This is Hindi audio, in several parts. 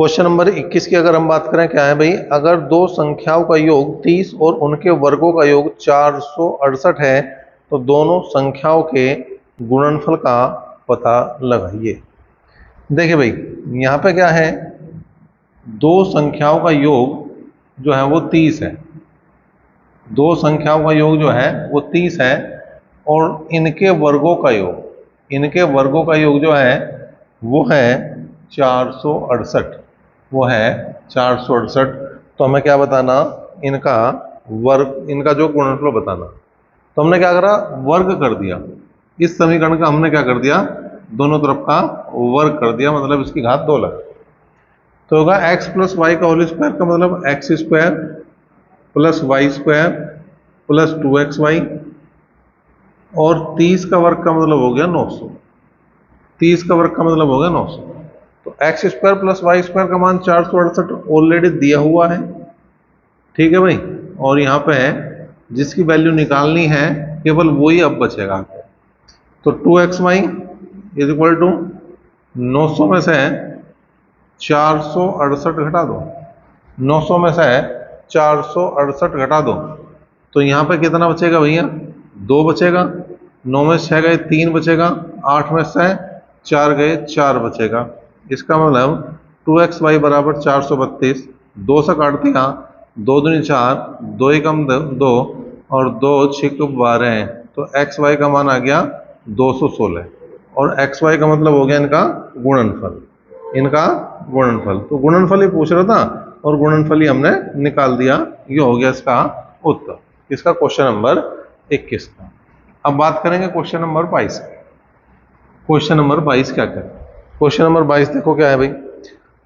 क्वेश्चन नंबर 21 की अगर हम बात करें, क्या है भाई, अगर दो संख्याओं का योग 30 और उनके वर्गों का योग 468 है तो दोनों संख्याओं के गुणनफल का पता लगाइए। देखिए भाई, यहाँ पे क्या है, दो संख्याओं का योग जो है वो 30 है। दो संख्याओं का योग जो है वो 30 है और इनके वर्गों का योग जो है वो है 468। वो है 468। तो हमें क्या बताना, इनका वर्ग, इनका जो गुणनफल बताना। तो हमने क्या करा, वर्ग कर दिया। इस समीकरण का हमने क्या कर दिया, दोनों तरफ का वर्ग कर दिया, मतलब इसकी घात 2 लगा। तो होगा x प्लस वाई का होल स्क्वायर का मतलब x square plus y square plus 2xy और 30 का वर्ग का मतलब हो गया 900। 30 का वर्ग का मतलब हो गया 900। तो x square plus y square का मान 468 ऑलरेडी दिया हुआ है, ठीक है भाई। और यहाँ पे है जिसकी वैल्यू निकालनी है केवल वही अब बचेगा। तो 2xy इज इक्वल टू 900 में से 468 घटा दो। 900 में से 468 घटा दो तो यहाँ पे कितना बचेगा भैया, 2 बचेगा। 9 में 6 गए 3 बचेगा। 8 में से 4 गए 4 बचेगा। इसका मतलब 2xy बराबर 432। 2 से काट दिया, 2 दूनी 4, 2 ही कम 2 और 2 6 12। तो xy का मान आ गया 216 और xy का मतलब हो गया इनका गुणनफल। तो गुणनफल ही पूछ रहा था और गुणनफल ही हमने निकाल दिया। ये हो गया इसका उत्तर, इसका क्वेश्चन नंबर 21 का। अब बात करेंगे क्वेश्चन नंबर 22। क्वेश्चन नंबर 22 क्या करें। क्वेश्चन नंबर 22 देखो क्या है भाई,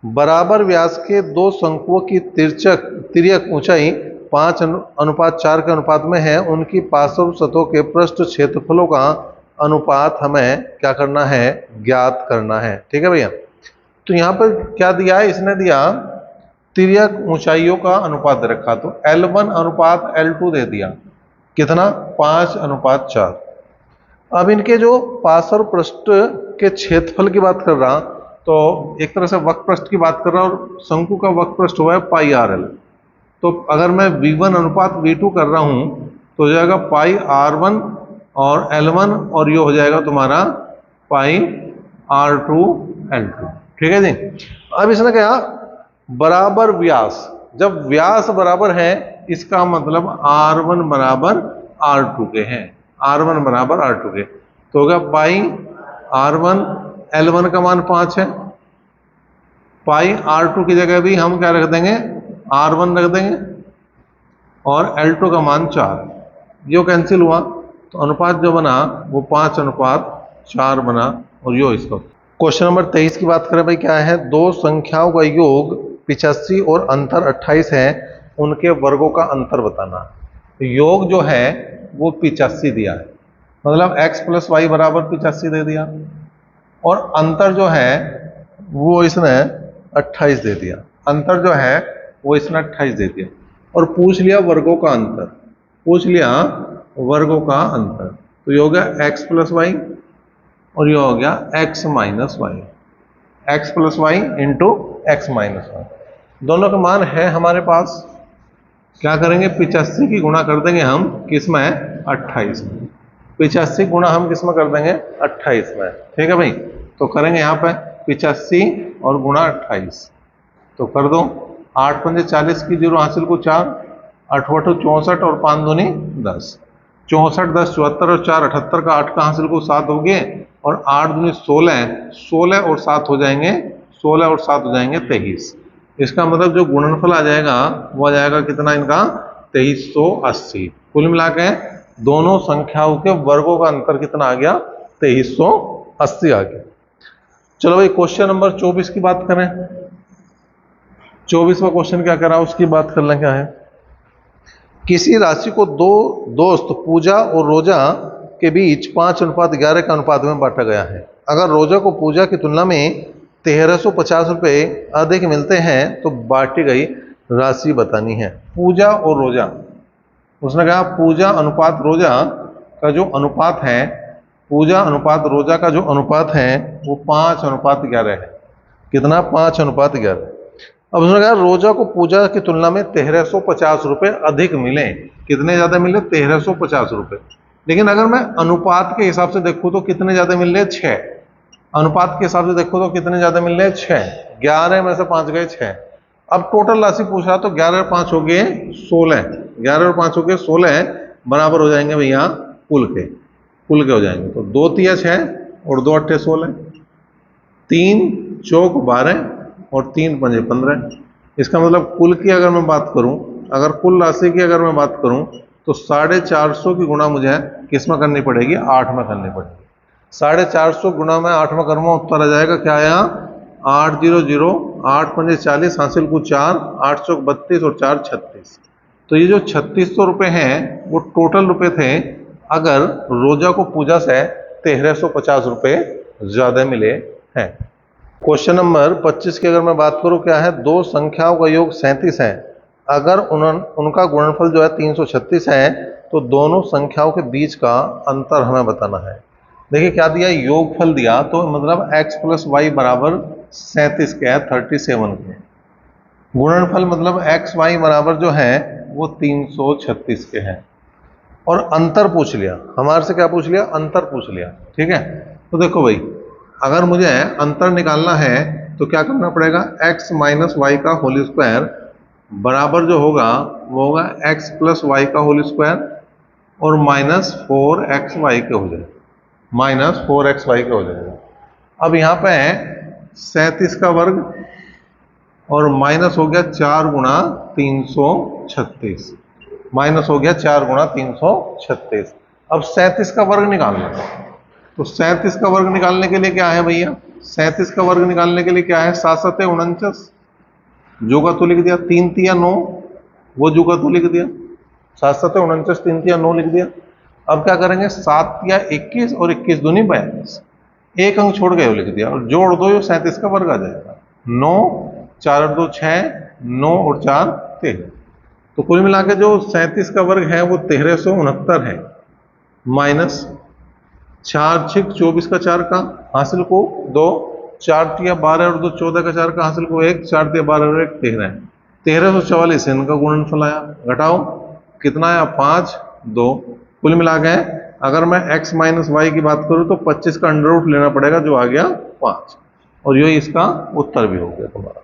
बराबर व्यास के दो शंकुओं की तिर्यक ऊंचाई 5:4 के अनुपात में है, उनकी पार्श्व सतहों के पृष्ठ क्षेत्रफलों का अनुपात हमें क्या करना है, ज्ञात करना है। ठीक है भैया। तो यहाँ पर क्या दिया है, इसने दिया तिर्यक ऊंचाइयों का अनुपात दे रखा। तो L1 अनुपात L2 दे दिया, कितना, 5:4। अब इनके जो पार्श्व पृष्ठ के क्षेत्रफल की बात कर रहा, तो एक तरह से वक्र पृष्ठ की बात कर रहा और शंकु का वक्र पृष्ठ हुआ है पाई आर एल। तो अगर मैं V1 अनुपात V2 कर रहा हूं तो हो जाएगा पाई R1 और L1 और ये हो जाएगा तुम्हारा पाई R2 L2। ठीक है जी। अब इसने कहा बराबर व्यास, जब व्यास बराबर है इसका मतलब R1 बराबर R2 के हैं। R1 बराबर R2 के, तो होगा पाई R1, L1 का मान 5 है। पाई R2 की जगह भी हम क्या रख देंगे, R1 रख देंगे और L2 का मान 4। यो कैंसिल हुआ तो अनुपात जो बना वो 5:4 बना और यो इसका। क्वेश्चन नंबर 23 की बात करें भाई, क्या है, दो संख्याओं का योग 85 और अंतर 28 है, उनके वर्गों का अंतर बताना। योग जो है वो 85 दिया है, मतलब x प्लस वाई बराबर 85 दे दिया और अंतर जो है वो इसने 28 दे दिया। अंतर जो है वो इसने 28 दे दिया और पूछ लिया वर्गों का अंतर, तो ये हो गया x प्लस वाई और ये हो गया x minus y. X plus y into x minus y, दोनों का मान है हमारे पास। क्या करेंगे, 85 की गुणा कर देंगे हम किसमें, 28 में। 85 गुणा हम किसमें कर देंगे, 28 में। ठीक है भाई। तो करेंगे यहाँ पे 85 और गुणा 28, तो कर दो। 8 पंजे 40 की 0 हासिल को 4, 8 8 64 और 5 दूनी 10। 64 10 74 और 4 78 का 8 का हासिल को 7 हो गए और 8 दूनी 16, 16 और 7 हो जाएंगे, 16 और 7 हो जाएंगे 23। इसका मतलब जो गुणनफल आ जाएगा वो आ जाएगा कितना इनका, 2380। कुल मिला के दोनों संख्याओं के वर्गों का अंतर कितना आ गया, 2380 आ गया। चलो भाई क्वेश्चन नंबर 24 की बात करें। 24वां क्वेश्चन क्या करा उसकी बात कर लें। क्या है, किसी राशि को दो दोस्त पूजा और रोजा के बीच 5:11 के अनुपात में बांटा गया है। अगर रोजा को पूजा की तुलना में 1350 रुपये अधिक मिलते हैं तो बांटी गई राशि बतानी है। पूजा और रोजा, उसने कहा पूजा अनुपात रोजा का जो अनुपात है, पूजा अनुपात रोजा का जो अनुपात है वो 5:11 है। कितना, 5:11। अब उसने कहा रोजा को पूजा की तुलना में 1350 रुपये अधिक मिले। कितने ज्यादा मिले? 1350 रुपये। लेकिन अगर मैं अनुपात के हिसाब से देखूं तो कितने ज्यादा मिल रहे हैं? 6। अनुपात के हिसाब से देखो तो कितने ज्यादा मिल रहे हैं? 6। 11 में से 5 गए 6। अब टोटल राशि पूछ रहा तो 11 और 5 हो गए 16। 11 और 5 हो गए 16 बराबर हो जाएंगे भैया कुल के। कुल के हो जाएंगे तो 2 तिया 6 और 2 अट्ठे 16, 3 चौक 12 और 3 पंजे 15। इसका मतलब कुल की अगर मैं बात करूं, अगर कुल राशि की अगर मैं बात करूं तो 450 की गुणा मुझे किस में करनी पड़ेगी? 8 में करनी पड़ेगी। 450 गुणा में 8 में करूंगा, उत्तर आ जाएगा क्या आया? 800, 8 पंजे 40, हासिल को 4, 8 चौक 32 और 4 36। तो ये जो 3600 रुपये हैं वो टोटल रुपए थे अगर रोजा को पूजा से 1350 रुपये ज्यादा मिले हैं। क्वेश्चन नंबर 25 की अगर मैं बात करूं, क्या है? दो संख्याओं का योग 37 है, अगर उनका गुणनफल जो है 336 है तो दोनों संख्याओं के बीच का अंतर हमें बताना है। देखिए क्या दिया? योगफल दिया तो मतलब x प्लस वाई बराबर 37 के है, 37 के। गुणनफल मतलब एक्स वाई बराबर जो है वो 336 के हैं। और अंतर पूछ लिया हमारे से, क्या पूछ लिया? अंतर पूछ लिया। ठीक है, तो देखो भाई अगर मुझे अंतर निकालना है तो क्या करना पड़ेगा? x माइनस वाई का होल स्क्वायर बराबर जो होगा वो होगा x प्लस वाई का होल स्क्वायर और माइनस 4xy के हो जाएगा, माइनस 4xy के हो जाएगा। अब यहाँ पे 37 का वर्ग और माइनस हो गया 4 गुणा 336, माइनस हो गया 4 गुणा 336। अब 37 का वर्ग निकालना है तो 37 का वर्ग निकालने के लिए क्या है भैया? 37 का वर्ग निकालने के लिए क्या है? 7 7 49, जो का तो लिख दिया, 3 तिया 9, वो जो का तो लिख दिया, 7 7 49, 3 तिया 9 लिख दिया। अब क्या करेंगे? 7 तिया 21 और 21 दूनी 42, एक अंक छोड़ गए लिख दिया और जोड़ दो, 37 का वर्ग आ जाएगा। 9 4 और 2 6, 9 और 4 13। तो कुल मिला के जो 37 का वर्ग है वो 1369 है, माइनस 4 6 24 का 4 का हासिल को 2, 4 तिया 12 और 2 14 का 4 का हासिल को 1, 4 तिया 12 और 1 13 है। 1344 इनका गुणनफल आया। घटाओ कितना आया? 5 2। कुल मिला के अगर मैं x माइनस वाई की बात करूं तो 25 का अंडर रूट लेना पड़ेगा, जो आ गया 5, और यही इसका उत्तर भी हो गया तुम्हारा।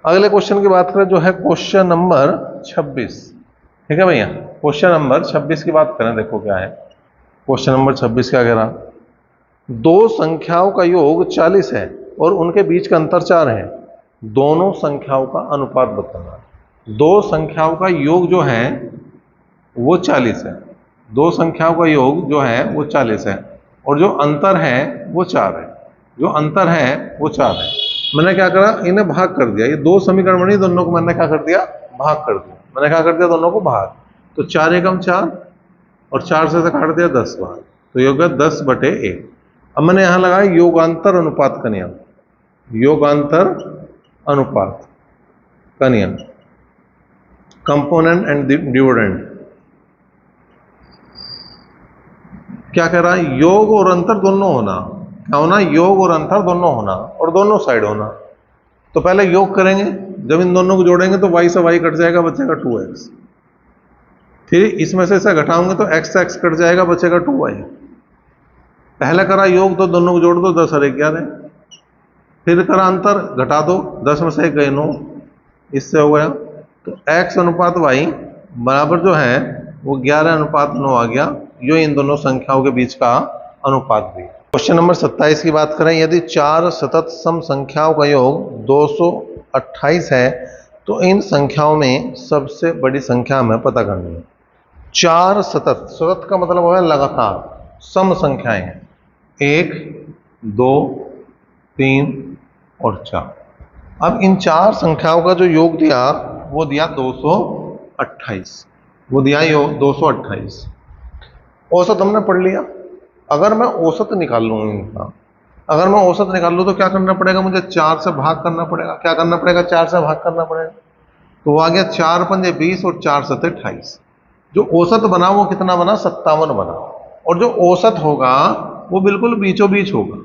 अगले क्वेश्चन की बात करें जो है क्वेश्चन नंबर 26। ठीक है भैया, क्वेश्चन नंबर 26 की बात करें, देखो क्या है क्वेश्चन नंबर 26 क्या कह रहा? दो संख्याओं का योग 40 है और उनके बीच का अंतर 4 है, दोनों संख्याओं का अनुपात बताना। दो संख्याओं का योग जो है वो 40 है, दो संख्याओं का योग जो है वो 40 है और जो अंतर है वो 4 है, जो अंतर है वो 4 है। मैंने क्या करा? इन्हें भाग कर दिया, ये दो समीकरण बनी, दोनों को मैंने क्या कर दिया? भाग कर दिया। मैंने क्या कर दिया? दोनों को भाग। तो 4 एकम 4 और 4 से काट दिया 10 बार, तो ये हो गया 10/1। अब मैंने यहां लगाया योगांतर अनुपात का नियम, योगांतर अनुपात का नियम, कंपोनेंट एंड डिविडेंड। क्या कह रहा है? योग और अंतर दोनों होना। क्या होना? योग और अंतर दोनों होना और दोनों साइड होना। तो पहले योग करेंगे, जब इन दोनों को जोड़ेंगे तो y से y कट जाएगा, बचेगा 2x। फिर इसमें से इसे घटाओगे तो x से x कट जाएगा, बचेगा 2y। पहले करा योग तो दोनों को जोड़ दो, 10 और 11। फिर करा अंतर, घटा दो, 10 में से 1 गए 9, इससे हो गया। तो x अनुपात y बराबर जो है वो 11/9 आ गया। यो इन दोनों संख्याओं के बीच का अनुपात भी। क्वेश्चन नंबर 27 की बात करें, यदि 4 सतत सम संख्याओं का योग 228 है तो इन संख्याओं में सबसे बड़ी संख्या हमें पता करनी है। 4 सतत, सतत का मतलब है लगातार, सम संख्याएं हैं, 1 2 3 और 4। अब इन 4 संख्याओं का जो योग दिया वो दिया 228, वो दिया 228। औसत हमने पढ़ लिया। अगर मैं औसत निकाल लूँ इनका, अगर मैं औसत निकाल लूँ तो क्या करना पड़ेगा? मुझे 4 से भाग करना पड़ेगा। क्या करना पड़ेगा? 4 से भाग करना पड़ेगा। तो वो आ गया 4 पंजे 20 और 4 सते 28। जो औसत बना वो कितना बना? 57 बना। और जो औसत होगा वो बिल्कुल बीचों बीच होगा,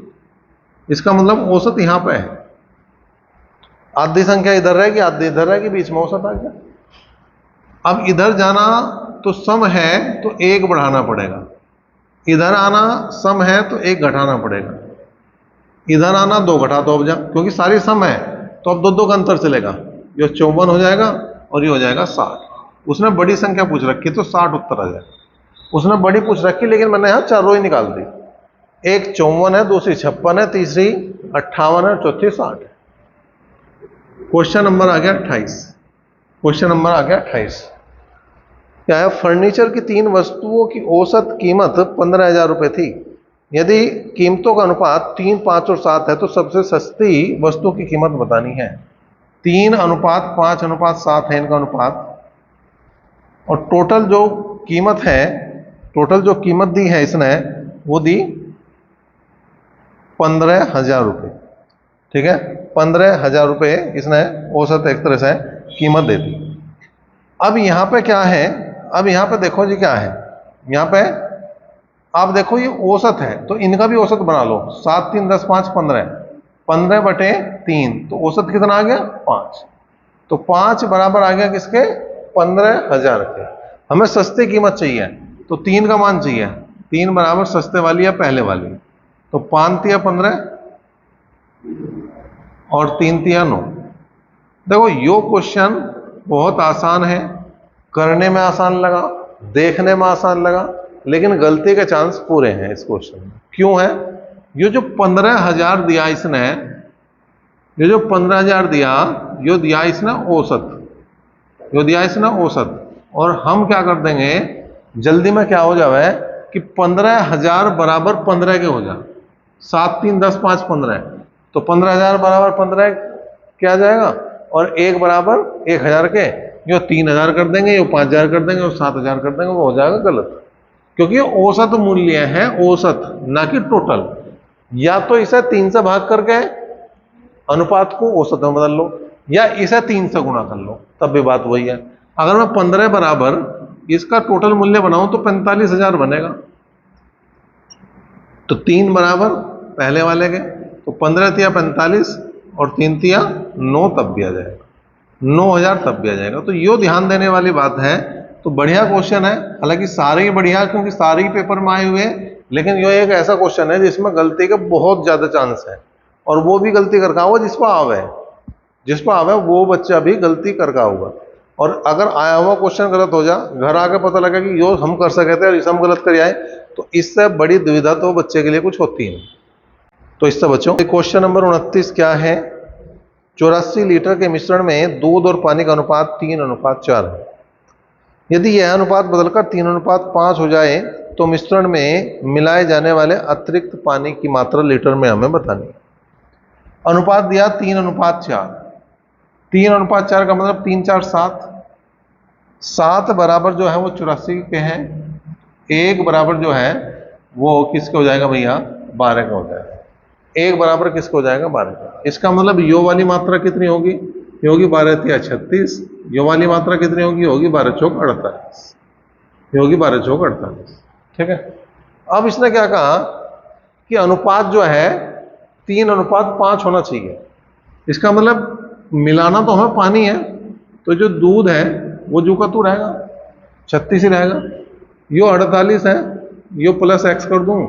इसका मतलब औसत यहाँ पे है। आधी संख्या इधर रहेगी, आधी इधर रहेगी, बीच में औसत आ गया। अब इधर जाना तो सम है तो एक बढ़ाना पड़ेगा, इधर आना सम है तो एक घटाना पड़ेगा, इधर आना दो घटा दो। अब जा, क्योंकि सारी सम है तो अब दो दो का अंतर चलेगा, ये 54 हो जाएगा और ये हो जाएगा 60। उसने बड़ी संख्या पूछ रखी तो 60 उत्तर आ जाएगा। उसने बड़ी पूछ रखी लेकिन मैंने यहाँ चारों ही निकाल दी। एक 54 है, दूसरी 56 है, तीसरी 58 है, चौथी 60 है। क्वेश्चन नंबर आ गया 28। क्वेश्चन नंबर आ गया 28। क्या है? फर्नीचर की 3 वस्तुओं की औसत कीमत 15,000 रुपये थी। यदि कीमतों का अनुपात 3, 5 और 7 है तो सबसे सस्ती वस्तु की कीमत बतानी है। 3 अनुपात 5 अनुपात 7 है इनका अनुपात, और टोटल जो कीमत है, टोटल जो कीमत दी है इसने वो दी 15,000 रुपये। ठीक है, 15,000 रुपये इसने औसत एक तरह से कीमत दे दी। अब यहां पे क्या है? अब यहां पे देखो जी क्या है, यहां पे आप देखो ये औसत है तो इनका भी औसत बना लो। 7 3 10 5 15, 15 बटे 3 तो औसत कितना आ गया? 5। तो 5 बराबर आ गया किसके? 15,000 के। हमें सस्ती कीमत चाहिए तो 3 का मान चाहिए। 3 बराबर सस्ते वाली या पहले वाली, तो 5 तिया 15 और 3 तिया 9। देखो यो क्वेश्चन बहुत आसान है, करने में आसान लगा, देखने में आसान लगा, लेकिन गलती के चांस पूरे हैं इस क्वेश्चन में। क्यों है? ये जो 15,000 दिया इसने, ये जो 15,000 दिया, यो दिया इसने औसत, यो दिया इसने औसत। और हम क्या कर देंगे, जल्दी में क्या हो जाए कि 15,000 बराबर 15 के हो जाए। 7 3 10 5 15, तो 15,000 बराबर 15 क्या जाएगा, और 1 बराबर 1,000 के, यो 3,000 कर देंगे, यो 5,000 कर देंगे, और 7,000 कर देंगे, वो हो जाएगा गलत। क्योंकि औसत मूल्य है, औसत, ना कि टोटल। या तो इसे 3 से भाग करके अनुपात को औसत में बदल लो, या इसे 3 से गुणा कर लो, तब भी बात वही है। अगर मैं 15 बराबर इसका टोटल मूल्य बनाऊं तो 45,000 बनेगा। तो 3 बराबर पहले वाले के, तो 15 तिया 45 और 3 तिया 9, तब भी आ जाएगा 9,000, तब भी आ जाएगा। तो यो ध्यान देने वाली बात है। तो बढ़िया क्वेश्चन है, हालांकि सारे ही बढ़िया क्योंकि सारे ही पेपर में आए हुए हैं, लेकिन यो एक ऐसा क्वेश्चन है जिसमें गलती के बहुत ज्यादा चांस है, और वो भी गलती करका हुआ जिस पर आवे, जिस पर आवे वो बच्चा भी गलती करका होगा। और अगर आया हुआ क्वेश्चन गलत हो जा, घर आके पता लगा कि यो हम कर सके थे और इसे हम गलत कर आए, तो इससे बड़ी दुविधा तो बच्चे के लिए कुछ होती है। तो इससे बच्चों, क्वेश्चन नंबर 29 क्या है? 84 लीटर के मिश्रण में दूध और पानी का अनुपात 3:4 है। यदि यह अनुपात बदलकर 3:5 हो जाए तो मिश्रण में मिलाए जाने वाले अतिरिक्त पानी की मात्रा लीटर में हमें बतानी है। अनुपात दिया 3:4, 3:4 का मतलब 3 4 7, 7 बराबर जो है वो 84 के हैं, 1 बराबर जो है वो किसके हो जाएगा भैया? 12 का हो जाएगा। 1 बराबर किसको हो जाएगा? 12 का। इसका मतलब यो वाली मात्रा कितनी होगी? ये होगी 12 तिया 36। यो वाली मात्रा कितनी होगी? होगी 12 चौक 48। ये होगी 12 चौक 48। ठीक है। अब इसने क्या कहा कि अनुपात जो है 3:5 होना चाहिए। इसका मतलब मिलाना तो हमें पानी है, तो जो दूध है वो जू का तू रहेगा, 36 ही रहेगा। यो 48 है, यो प्लस x कर दूं,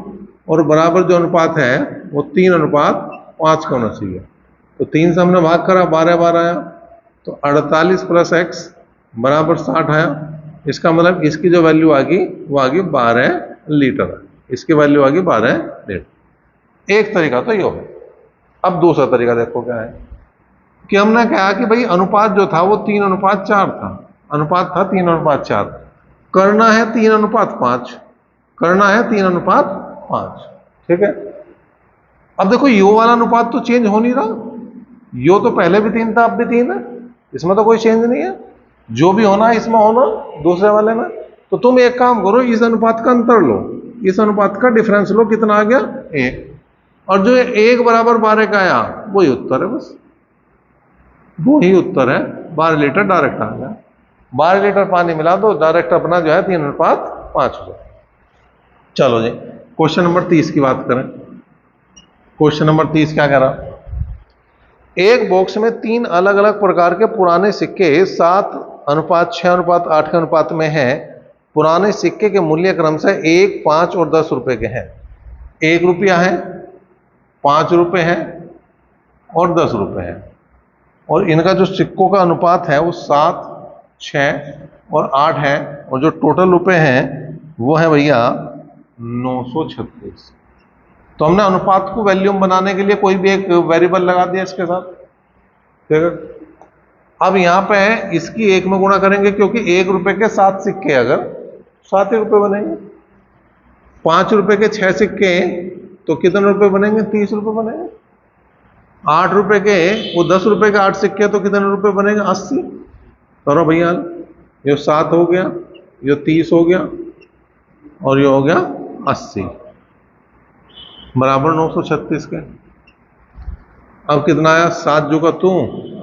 और बराबर जो अनुपात है वो 3:5 का होना चाहिए। तो 3 से हमने भाग करा, 12 12 आया, तो 48 प्लस x बराबर 60 आया। इसका मतलब इसकी जो वैल्यू आ गई वो आ गई 12 लीटर। इसकी वैल्यू आ गई 12 लीटर। एक तरीका तो यो है। अब दूसरा तरीका देखो क्या है कि हमने कहा कि भाई अनुपात जो था वो 3:4 था, अनुपात था 3:4, करना है 3:5, करना है 3:5। ठीक है। अब देखो यो वाला अनुपात तो चेंज हो नहीं रहा, यो तो पहले भी 3 था, अब भी 3 है, इसमें तो कोई चेंज नहीं है। जो भी होना है इसमें होना दूसरे वाले में। तो तुम एक काम करो, इस अनुपात का अंतर लो, इस अनुपात का डिफरेंस लो, कितना आ गया? 1। और जो 1 बराबर 12 का आया वही उत्तर है, बस वही उत्तर है। 12 लीटर डायरेक्ट आ गया। 12 लीटर पानी मिला दो, डायरेक्ट अपना जो है 3:5 हो जाए। चलो जी, क्वेश्चन नंबर 30 की बात करें। क्वेश्चन नंबर 30 क्या कह रहा? एक बॉक्स में 3 अलग अलग प्रकार के पुराने सिक्के 7:6:8 के अनुपात में हैं। पुराने सिक्के के मूल्य क्रमशः 1, 5 और 10 रुपए के हैं। 1 रुपया है, 5 रुपए है और 10 रुपए है। और इनका जो सिक्कों का अनुपात है वो 7, 6 और 8 है। और जो टोटल रुपए हैं वो है भैया 936। तो हमने अनुपात को वैल्यूम बनाने के लिए कोई भी एक वेरिएबल लगा दिया इसके साथ, ठीक है। अब यहां पे इसकी 1 में गुणा करेंगे, क्योंकि 1 रुपए के 7 सिक्के अगर 7 ही रुपए बनेंगे। 5 रुपए के 6 सिक्के तो कितने रुपए बनेंगे? 30 रुपए बनेंगे। 8 रुपए के वो 10 रुपए के 8 सिक्के तो कितने रुपए बनेंगे? 80। करो भैया, ये 7 हो गया, ये 30 हो गया और ये हो गया 80 बराबर 936 के। अब कितना आया? 7 जो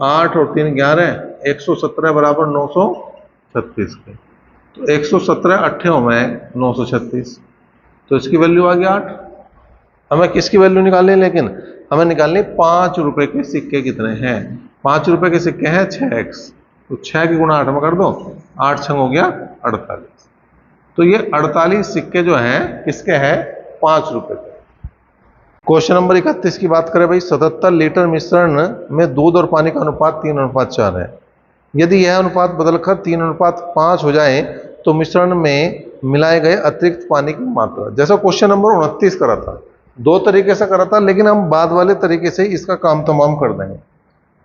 8 और 3 11, 117 बराबर 936 के। तो 117 8 में 936, तो इसकी वैल्यू आ गई 8। हमें किसकी वैल्यू निकालनी है? लेकिन हमें निकालनी 5 रुपए के सिक्के कितने हैं। 5 रुपए के सिक्के हैं 6x, तो 6 की गुणा 8 में कर दो, 8 छंग हो गया 48। तो ये 48 सिक्के जो हैं किसके हैं? 5 रुपए के। क्वेश्चन नंबर 31 की बात करें भाई, 77 लीटर मिश्रण में दूध और पानी का अनुपात 3:4 है। यदि यह अनुपात बदलकर 3:5 हो जाए तो मिश्रण में मिलाए गए अतिरिक्त पानी की मात्रा। जैसा क्वेश्चन नंबर 29 करा था, 2 तरीके से करा था, लेकिन हम बाद वाले तरीके से इसका काम तमाम कर देंगे।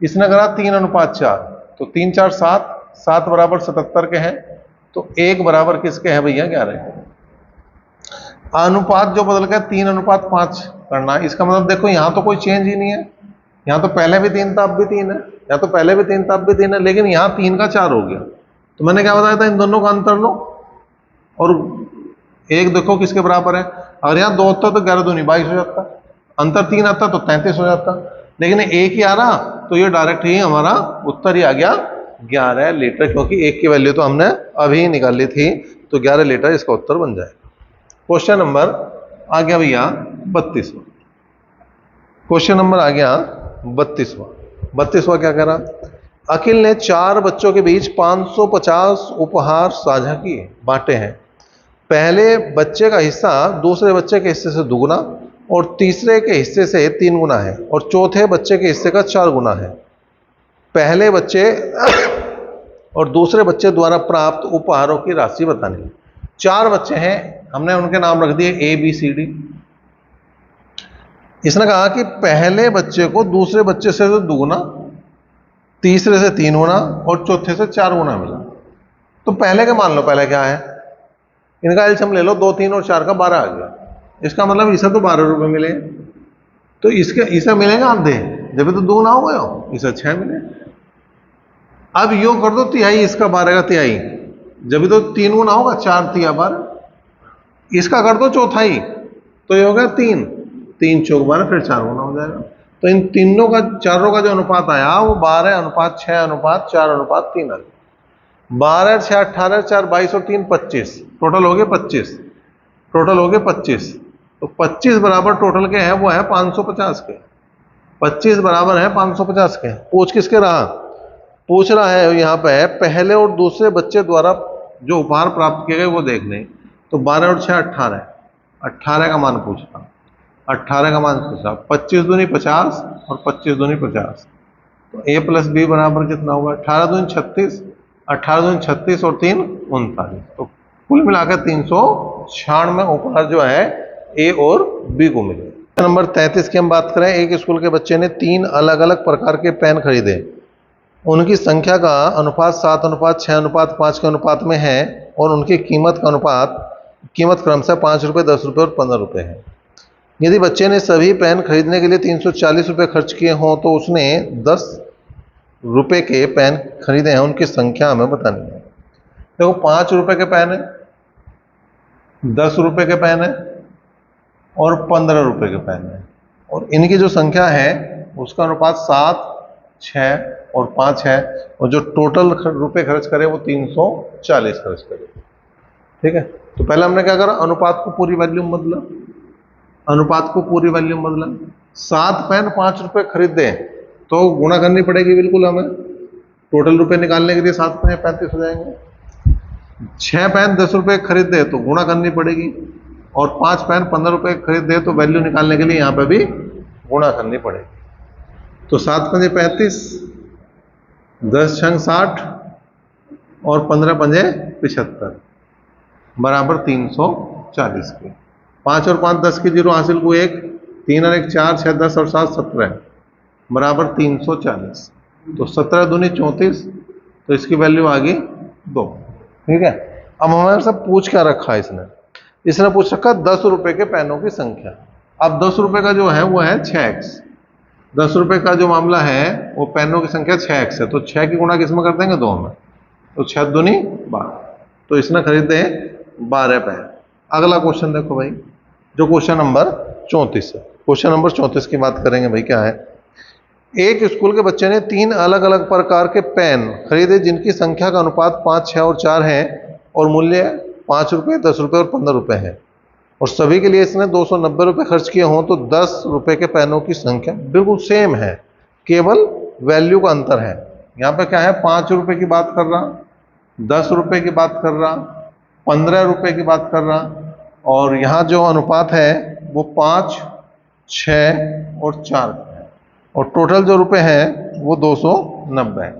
इसने करा 3:4, तो 3 4 7, 7 बराबर 77 के हैं, तो 1 बराबर किसके हैं भैया? 11। अनुपात जो बदल गया 3:5 करना है। इसका मतलब देखो यहां तो कोई चेंज ही नहीं है, यहां तो पहले भी 3 था अब भी 3 है, या तो पहले भी 3 था अब भी 3 है, लेकिन यहां 3 का 4 हो गया। तो मैंने क्या बताया था? इन दोनों का अंतर लो और एक देखो किसके बराबर है। अगर यहां 2 होता तो 11 दूनी 22 हो जाता, अंतर 3 आता तो 33 हो जाता, लेकिन 1 ही आ रहा तो ये डायरेक्ट ही हमारा उत्तर ही आ गया 11 लीटर, क्योंकि 1 की वैल्यू तो हमने अभी निकाल ली थी, तो 11 लीटर इसका उत्तर बन जाएगा। क्वेश्चन नंबर आ गया भैया 32वां। क्वेश्चन नंबर आ गया 32वां। 32वां क्या कह रहा? अखिल ने 4 बच्चों के बीच 550 उपहार साझा किए, बांटे हैं। पहले बच्चे का हिस्सा दूसरे बच्चे के हिस्से से दुगुना और तीसरे के हिस्से से 3 गुना है और चौथे बच्चे के हिस्से का 4 गुना है। पहले बच्चे और दूसरे बच्चे द्वारा प्राप्त उपहारों की राशि बतानी है। 4 बच्चे हैं, हमने उनके नाम रख दिए A B C D। इसने कहा कि पहले बच्चे को दूसरे बच्चे से तो दुगुना, तीसरे से 3 गुना और चौथे से 4 गुना मिला। तो पहले के मान लो, पहले क्या है? इनका एलसीएम ले लो, 2 3 और 4 का 12 आ गया। इसका मतलब इसे तो 12 रुपए मिले, तो इसे मिलेगा आधे, जब तो दुगुना हो गया, इसे 6 मिले। अब यो कर दो तिहाई, इसका 12 का तिहाई, जब तो 3 गुना होगा, 4 तिया 12। इसका कर दो चौथाई, तो ये हो गया 3, 3 चौक 12, फिर 4 गुना हो जाएगा। तो इन तीनों का, चारों का जो अनुपात आया वो 12:6:4:3 आ गया। 12 6 18 4 22 और 3 25, टोटल हो गए 25, टोटल हो गए 25। तो 25 बराबर टोटल के हैं वो है 550 के। 25 बराबर है 550 के। पूछ किसके रहा? पूछ रहा है यहाँ पे पहले और दूसरे बच्चे द्वारा जो उपहार प्राप्त किए गए वो देखने। तो 12 और 6 18, 18 का मान पूछा, 18 का मान पूछा। 25 दूनी 50 और 25 दूनी 50, तो A + B बराबर कितना होगा? 18 दूनी 36, 18 दूनी 36 और 3 39। तो कुल मिलाकर 396 उपहार जो है A और B को मिले। नंबर 33 की हम बात करें, एक स्कूल के बच्चे ने 3 अलग अलग प्रकार के पेन खरीदे। उनकी संख्या का अनुपात 7:6:5 के अनुपात में है और उनकी कीमत क्रमशः 5 रुपये, 10 रुपये और 15 रुपये है। यदि बच्चे ने सभी पेन खरीदने के लिए 340 रुपये खर्च किए हों तो उसने 10 रुपये के पेन खरीदे हैं, उनकी संख्या हमें बतानी है। देखो 5 रुपये के पेन है, 10 रुपये के पेन है और 15 रुपये के पेन है, और इनकी जो संख्या है उसका अनुपात 7, 6 और 5 है, और जो टोटल रुपए खर्च करे वो 340 खर्च करे। ठीक है, तो पहले हमने क्या करा? अनुपात को पूरी वैल्यूम बदला, अनुपात को पूरी वैल्यूम बदला। 7 पेन 5 रुपये खरीदे तो गुणा करनी पड़ेगी बिल्कुल हमें। टोटल रुपए निकालने के लिए 7 पंजे 35 हो जाएंगे। 6 पेन 10 रुपए खरीदे तो गुणा करनी पड़ेगी, और 5 पेन 15 रुपए खरीदे तो वैल्यू निकालने के लिए यहाँ पे भी गुणा करनी पड़ेगी। तो 7 पंजे 35, 10 छंग 60 और 15 पंजे 75 बराबर 340 के। 5 और 5 10 की जीरो हासिल को 1, 3 और 1 4, 6 10 और 7 17 बराबर 340। तो 17 दूनी 34, तो इसकी वैल्यू आ गई 2। ठीक है। अब हमारे से पूछ क्या रखा है इसने पूछ रखा 10 रुपए के पेनों की संख्या। अब 10 रुपए का जो है वो है 6x। 10 रुपए का जो मामला है वो पेनों की संख्या 6x है, तो 6 की गुणा किसमें कर देंगे 2 में, तो 6 दूनी 12। तो इसने खरीदे 12 पेन। अगला क्वेश्चन देखो भाई, जो क्वेश्चन नंबर 34 है। क्वेश्चन नंबर 34 की बात करेंगे भाई। क्या है, एक स्कूल के बच्चे ने 3 अलग अलग प्रकार के पेन खरीदे जिनकी संख्या का अनुपात 5, 6 और 4 है और मूल्य 5 रुपये, 10 रुपये और 15 रुपये है, और सभी के लिए इसने 290 रुपये खर्च किए हों, तो 10 रुपये के पेनों की संख्या बिल्कुल सेम है, केवल वैल्यू का अंतर है। यहाँ पे क्या है, 5 रुपये की बात कर रहा, 10 रुपये की बात कर रहा, 15 रुपये की बात कर रहा, और यहाँ जो अनुपात है वो 5, 6 और 4 है, और टोटल जो रुपए हैं वो 290 है।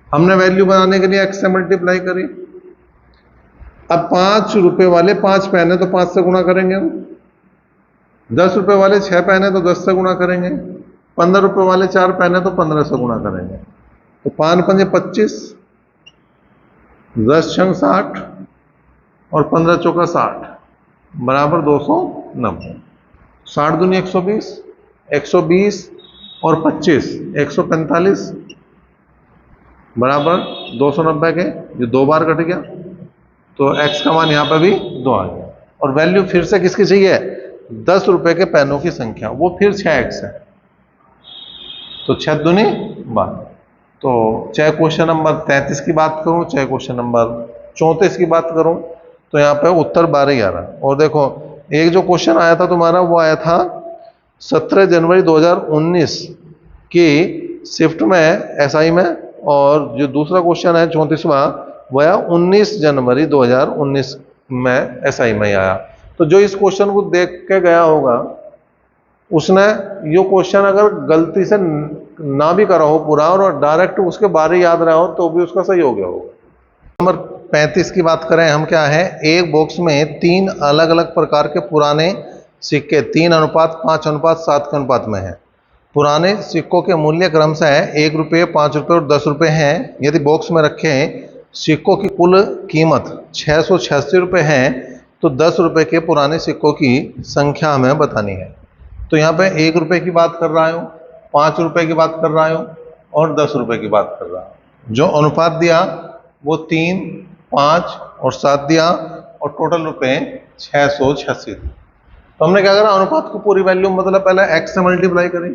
हमने वैल्यू बनाने के लिए x से मल्टीप्लाई करी। अब 5 रुपए वाले 5 पेन है तो 5 से गुणा करेंगे हम। 10 रुपए वाले 6 पेन है तो 10 से गुणा करेंगे। 15 रुपए वाले 4 पेन है तो 15 से गुणा करेंगे। तो 5 पंजे 25, 10 छंग 60 और 15 चौका 60 बराबर 290। 60 दूनी 120, 120 और 25 145 बराबर 290 के, जो 2 बार कट गया, तो x का मान यहाँ पे भी 2 आ गया। और वैल्यू फिर से किसकी चाहिए, 10 रुपए के पेनों की संख्या, वो फिर 6x है, तो 6 दूनी 12। तो चाहे क्वेश्चन नंबर 33 की बात करूं, चाहे क्वेश्चन नंबर 34 की बात करूं, तो यहाँ पे उत्तर 12 ही आ रहा। और देखो, एक जो क्वेश्चन आया था तुम्हारा वो आया था 17 जनवरी 2019 की शिफ्ट में एसआई में, और जो दूसरा क्वेश्चन है 34वां वो आया 19 जनवरी 2019 में एसआई में आया। तो जो इस क्वेश्चन को देख के गया होगा उसने ये क्वेश्चन अगर गलती से ना भी करा हो पूरा और डायरेक्ट उसके बारे याद रहा हो तो भी उसका सही हो गया होगा। नंबर 35 की बात करें हम, क्या है, एक बॉक्स में 3 अलग अलग प्रकार के पुराने सिक्के 3:5:7 के अनुपात में है। पुराने सिक्कों के मूल्य क्रमशः 1 रुपये, 5 रुपये और 10 रुपये हैं। यदि बॉक्स में रखे सिक्कों की कुल कीमत 686 रुपये है तो 10 रुपये के पुराने सिक्कों की संख्या हमें बतानी है। तो यहाँ पे 1 रुपये की बात कर रहा हूँ, 5 रुपये की बात कर रहा हूँ और 10 रुपये की बात कर रहा हूँ। जो अनुपात दिया वो 3, 5 और 7 दिया, और टोटल रुपये 686 दिए। तो हमने क्या करा, अनुपात को पूरी वैल्यू मतलब पहले x से मल्टीप्लाई करें,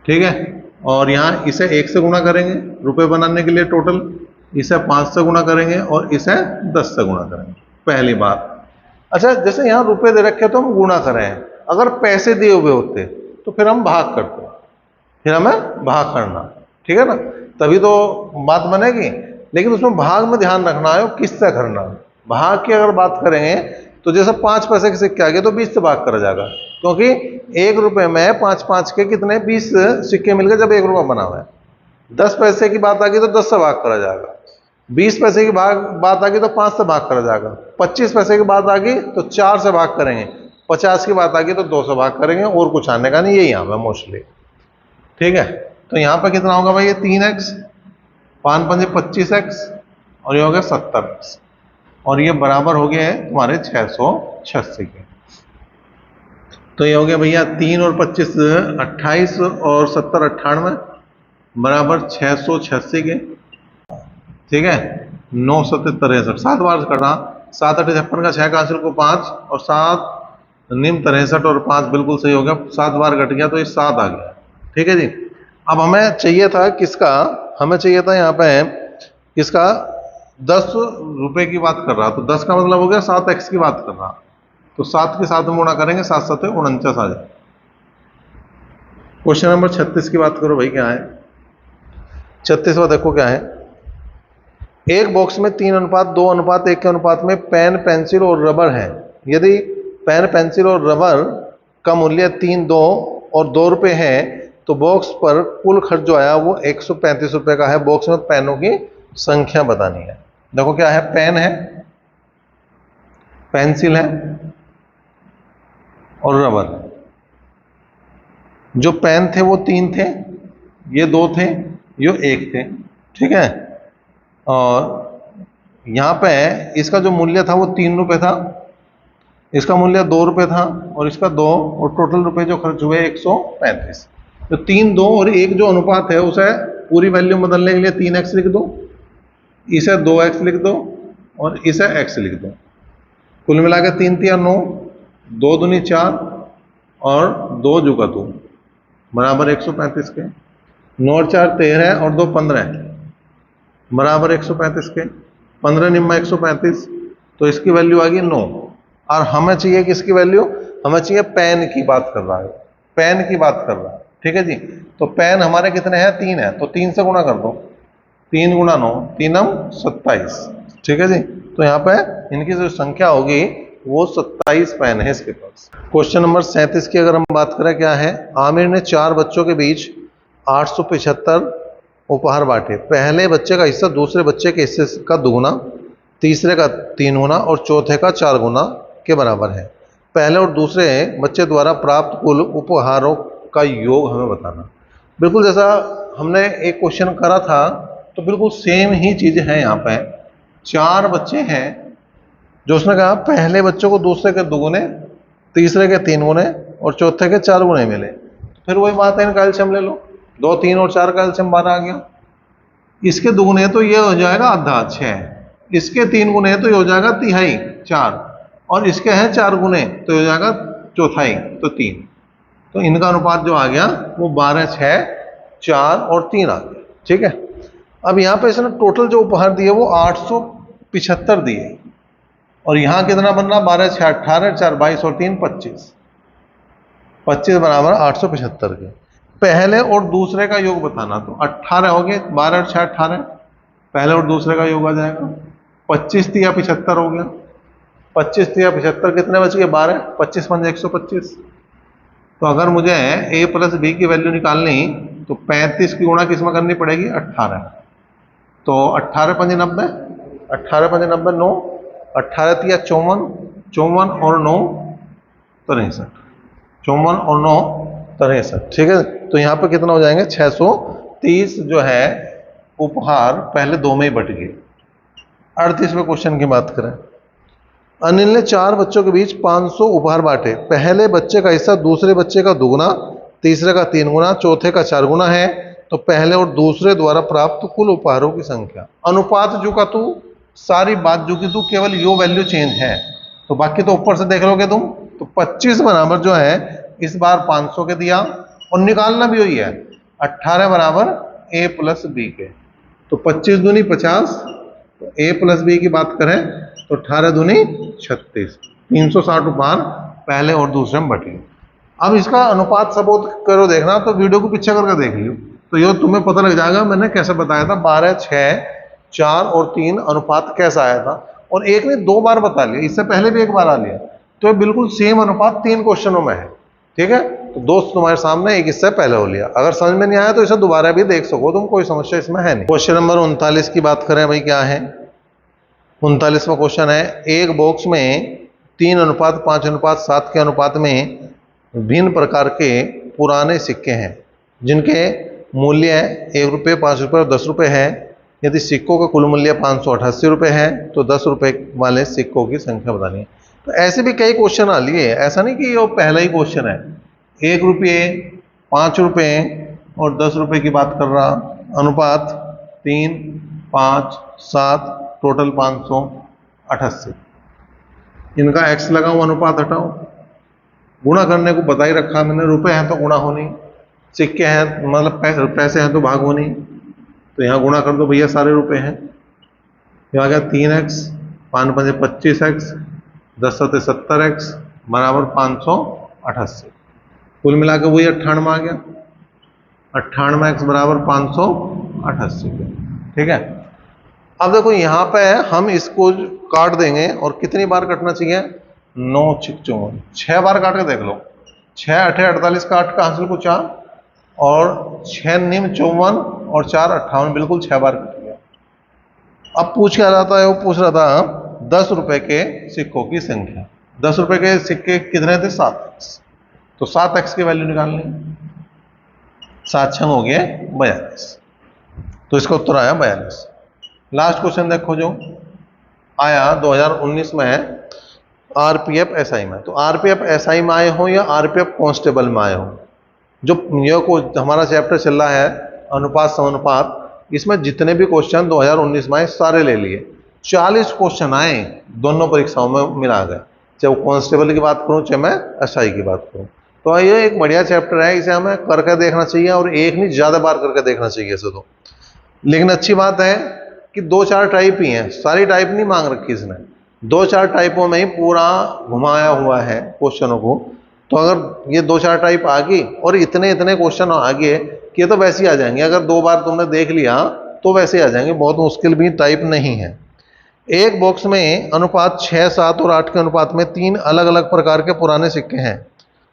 ठीक है, और यहाँ इसे 1 से गुणा करेंगे रुपए बनाने के लिए टोटल, इसे 5 से गुणा करेंगे और इसे 10 से गुणा करेंगे, पहली बात। अच्छा, जैसे यहाँ रुपए दे रखे तो हम गुणा करें, अगर पैसे दिए हुए होते तो फिर हम भाग करते, फिर हमें भाग करना, ठीक है ना, तभी तो बात बनेगी। लेकिन उसमें भाग में ध्यान रखना है किससे करना। भाग की अगर बात करेंगे तो जैसे 5 पैसे के सिक्के आ गए तो 20 से भाग करा जाएगा, क्योंकि 1 रुपए में 5 के कितने 20 सिक्के मिल गए जब 1 रुपया बना हुआ है। 10 पैसे की बात आ गई तो 10 से भाग करा जाएगा, 20 पैसे की बात आ गई तो 5 से भाग करा जाएगा, 25 पैसे की बात आ गई तो 4 से भाग करेंगे, 50 की बात आ गई तो 2 से भाग करेंगे, और कुछ आने का नहीं, यही यहाँ पे मोस्टली, ठीक है। तो यहाँ पे कितना होगा भाई, ये 3x, 5 पंजे 25x और ये हो गया 70x, और ये बराबर हो गया है तुम्हारे 686 के। तो ये हो गया भैया 3 और 25 28 और 70 98 बराबर 686 के, ठीक है। 9 7 63 7 बार करना, 7 8 56 का 6 का हासिल को 5 और 7 निम 63 और 5 बिल्कुल सही हो गया, 7 बार कट गया तो ये 7 आ गया, ठीक है जी। अब हमें चाहिए था किसका, हमें चाहिए था यहाँ पे किसका, 10 रुपए की बात कर रहा, तो 10 का मतलब हो गया 7x की बात कर रहा, तो 7 के साथ में गुणा करेंगे, 7 7 49 आ जाए, क्वेश्चन नंबर 36 की बात करो भाई, क्या है 36वां, देखो क्या है। एक बॉक्स में 3:2:1 के अनुपात में पेन, पेंसिल और रबर है। यदि पेन, पेंसिल और रबर का मूल्य 3, 2 और 2 रुपये है तो बॉक्स पर कुल खर्च जो आया वो 135 रुपये का है। बॉक्स में पेनों की संख्या बतानी है। देखो क्या है, पेन है, पेंसिल है और रबर है। जो पेन थे वो 3 थे, ये 2 थे, ये 1 थे, ठीक है। और यहाँ पे इसका जो मूल्य था वो 3 रुपये था, इसका मूल्य 2 रुपये था और इसका 2, और टोटल रुपए जो खर्च हुए 135। तो 3, 2 और 1 जो अनुपात है उसे पूरी वैल्यू बदलने के लिए 3x लिख दो, इसे 2x लिख दो और इसे x लिख दो। कुल मिला के 3 3 9, 2 दूनी 4 और 2 जुगा 2 बराबर 135 के। 9 और 4 13 और 2 15 बराबर 135 के। 15 निम्मा 135, तो इसकी वैल्यू आ गई 9। और हमें चाहिए किसकी वैल्यू, हमें चाहिए पेन की बात कर रहा है, पेन की बात कर रहा है, ठीक है जी। तो पेन हमारे कितने हैं, 3 है, तो 3 से गुणा कर दो, 3 गुणा 9, 3 27, ठीक है जी। तो यहाँ पे इनकी जो संख्या होगी वो 27 पेन है इसके पास। क्वेश्चन नंबर 37 की अगर हम बात करें, क्या है। आमिर ने 4 बच्चों के बीच 875 उपहार बांटे। पहले बच्चे का हिस्सा दूसरे बच्चे के हिस्से का दुगुना, तीसरे का 3 गुना और चौथे का 4 गुना के बराबर है। पहले और दूसरे बच्चे द्वारा प्राप्त कुल उपहारों का योग हमें बताना। बिल्कुल जैसा हमने एक क्वेश्चन करा था, तो बिल्कुल सेम ही चीज है यहाँ पे। 4 बच्चे हैं, जो उसने कहा पहले बच्चों को दूसरे के 2 गुने, तीसरे के 3 गुने और चौथे के 4 गुने मिले। फिर वही बात है, इनका एलसीएम ले लो, 2, 3 और 4 का एलसीएम 12 आ गया। इसके 2 गुने तो ये हो जाएगा आधा 6, इसके 3 गुने तो ये हो जाएगा तिहाई 4, और इसके हैं 4 गुने तो ये हो जाएगा चौथाई, तो 3। तो इनका अनुपात जो आ गया वो 12, 6, 4 और 3 आ गया, ठीक है। अब यहाँ पे इसने टोटल जो उपहार दिए वो 875 दिए, और यहाँ कितना बन रहा, 12, 6, 18, 4, 22 और 3 25, 25 बराबर 875 के। पहले और दूसरे का योग बताना, तो 18 हो गए, 12 और 6 18, पहले और दूसरे का योग आ जाएगा। 25 या 75 हो गया, 25 या 75 कितने बच गए, 12, 25 पंजे 125। तो अगर मुझे a प्लस b की वैल्यू निकालनी, तो 35 की गुणा किस में करनी पड़ेगी, 18। तो 18 पंजे 90, 18 पंजे 90 9, 18 तिया 54, 54 और 9 63, 54 और 9 63, ठीक है। तो यहाँ पे कितना हो जाएंगे, 630 जो है उपहार पहले 2 में ही बट गए। 38वें क्वेश्चन की बात करें। अनिल ने 4 बच्चों के बीच 500 उपहार बांटे। पहले बच्चे का हिस्सा दूसरे बच्चे का दुगुना, तीसरे का 3 गुना, चौथे का 4 गुना है। तो पहले और दूसरे द्वारा प्राप्त कुल उपहारों की संख्या। अनुपात जो का तू, सारी बात जो की तू, केवल यो वैल्यू चेंज है, तो बाकी तो ऊपर से देख लोगे तुम। तो 25 बराबर जो है इस बार 500 के दिया, और निकालना भी वही है, 18 बराबर a प्लस बी के। तो 25 दूनी 50, तो a प्लस बी की बात करें तो 18 दूनी 36, 360 उपहार पहले और दूसरे में बटे। अब इसका अनुपात सबूत करो देखना, तो वीडियो को पीछे करके देख लियो, तो ये तुम्हें पता लग जाएगा मैंने कैसे बताया था। 12, 6, 4 और 3 अनुपात कैसा आया था, और एक ने 2 बार बता लिया, इससे पहले भी 1 बार आ लिया। तो बिल्कुल सेम अनुपात 3 क्वेश्चनों में है, ठीक है। तो दोस्त तुम्हारे सामने एक इससे पहले हो लिया। अगर समझ में नहीं आया तो इसे दोबारा भी देख सको तुम, कोई समस्या इसमें है नहीं। क्वेश्चन नंबर 39 की बात करें भाई, क्या है। 39वां क्वेश्चन है। एक बॉक्स में 3:5:7 के अनुपात में भिन्न प्रकार के पुराने सिक्के हैं, जिनके मूल्य 1 रुपये, 5 रुपये और 10 रुपये है। यदि सिक्कों का कुल मूल्य 588 रुपये है तो 10 रुपये वाले सिक्कों की संख्या बतानी है। तो ऐसे भी कई क्वेश्चन आ लिए, ऐसा नहीं कि ये पहला ही क्वेश्चन है। 1 रुपये, 5 रुपये और 10 रुपये की बात कर रहा। अनुपात 3, 5, 7, टोटल 588। इनका x लगाओ, अनुपात हटाओ, गुणा करने को बता ही रखा मैंने। रुपए हैं तो गुणा होनी, सिक्के हैं मतलब पैसे हैं तो भाग होनी। तो यहाँ गुणा कर दो भैया, सारे रुपए हैं। ये आ गया 3x, 5 पंजे 25x, 10 सत्ते 70x बराबर 588। कुल मिला के वही 98 आ गया। 98x बराबर 588 के। ठीक है, अब देखो यहाँ पे हम इसको काट देंगे और कितनी बार कटना चाहिए, 9 6 54, 6 बार काट के देख लो। 6 8 48 काट का हासिल को 4 और 6 निम 54 और 4 58, बिल्कुल 6 बार कट गया। अब पूछ क्या जाता है, वो पूछ रहा था 10 रुपए के सिक्कों की संख्या। 10 रुपए के सिक्के कितने थे, 7x। तो 7x की वैल्यू निकालनी, 7 छंग हो गए 42, तो इसका उत्तर आया 42। लास्ट क्वेश्चन देखो जो आया 2019 में आरपीएफ एसआई में। तो आरपीएफ एसआई में आए हो या आरपीएफ कांस्टेबल में आए हो, जो ये को हमारा चैप्टर चल रहा है अनुपात समानुपात, इसमें जितने भी क्वेश्चन 2019 में आए सारे ले लिए। 40 क्वेश्चन आए दोनों परीक्षाओं में मिला गए, चाहे वो कांस्टेबल की बात करूं चाहे मैं एसआई की बात करूं। तो ये एक बढ़िया चैप्टर है, इसे हमें करके देखना चाहिए और एक नहीं ज्यादा बार करके देखना चाहिए इसे तो। लेकिन अच्छी बात है कि 2-4 टाइप ही हैं, सारी टाइप नहीं मांग रखी इसने, 2-4 टाइपों में ही पूरा घुमाया हुआ है क्वेश्चनों को। तो अगर ये 2-4 टाइप आ गई और इतने इतने क्वेश्चन आ गए कि ये तो वैसे ही आ जाएंगे, अगर 2 बार तुमने देख लिया तो वैसे ही आ जाएंगे, बहुत मुश्किल भी टाइप नहीं है। एक बॉक्स में अनुपात 6, 7 और 8 के अनुपात में 3 अलग अलग प्रकार के पुराने सिक्के हैं।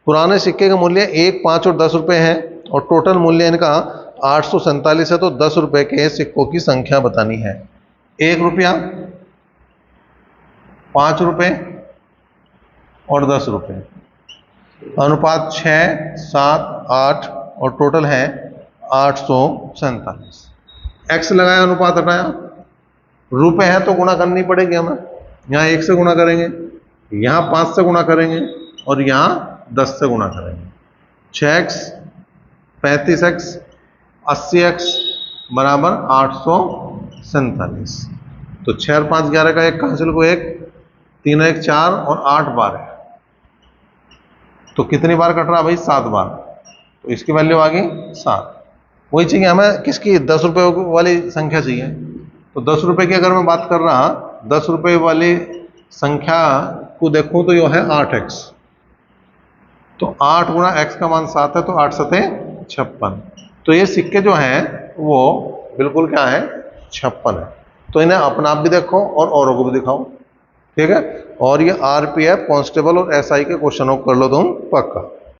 पुराने सिक्के का मूल्य 1, 5 और 10 रुपए है और टोटल मूल्य इनका 847 है। तो 10 रुपए के सिक्कों की संख्या बतानी है। 1 रुपया, 5 रुपए और 10 रुपए, अनुपात 6, 7, 8 और टोटल है 847। एक्स लगाया, अनुपात हटाया, रुपए है तो गुणा करनी पड़ेगी हमें। यहाँ 1 से गुणा करेंगे, यहाँ 5 से गुणा करेंगे और यहाँ 10 से गुणा करेंगे। 6x, 35x, 80x बराबर 847। तो 6 और 5 11 का 1 का हासिल को 1, 3 1 4 और 8 12, तो कितनी बार कट रहा भाई, 7 बार। तो इसकी वैल्यू आ गई 7। वही चाहिए हमें, किसकी, 10 रुपए वाली संख्या चाहिए। तो 10 रुपए की अगर मैं बात कर रहा, 10 रुपए वाली संख्या को देखूं तो यह है 8x। तो 8 गुणा x का मान 7 है, तो 8 सते 56। तो ये सिक्के जो हैं वो बिल्कुल क्या है, 56 है। तो इन्हें अपना आप भी देखो और औरों को भी दिखाओ। ठीक है, और ये आरपीएफ कांस्टेबल और एसआई के क्वेश्चनों को कर लो तुम पक्का।